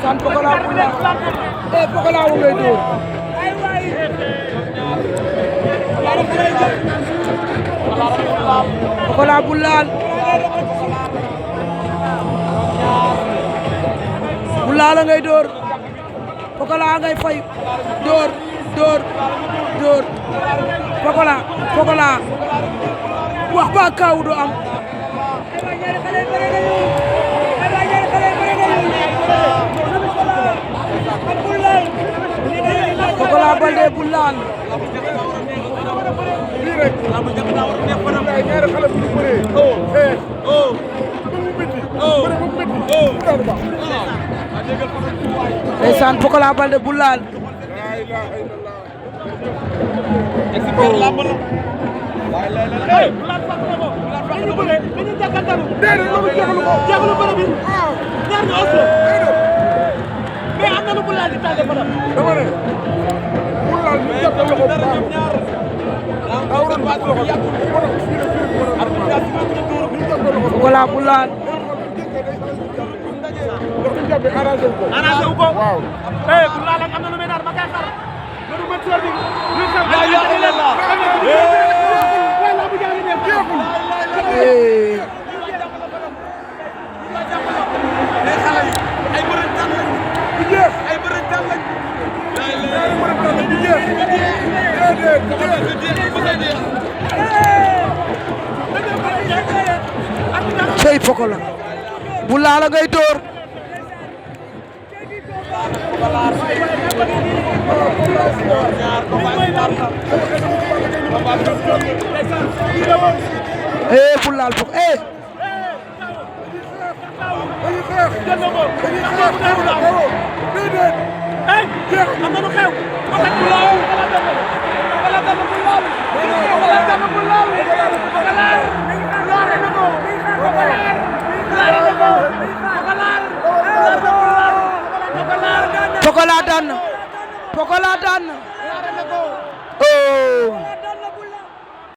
san Pokola Bulan Pokola wo ngay dóor Pokola Bulan Bulan la ngay dóor Pokola ngay fay dóor Pokola wax ba kaw du am Pokola Baldé Bulan ndeysaan Pokola Baldé Bulan Pokola Bulan arrangé wu ko waaw bu laal ak am na lu may nar ma kay xar lu ma toor bi lu xew la ilaha illallah wala bu jaami ne jeexul ay bërën tan lañ bu jeex ay bërën tan lañ ay bërën tan lañ bu jeex cey Pokola Bulan la ngay dóor Bulan Pok Pokola daan na oh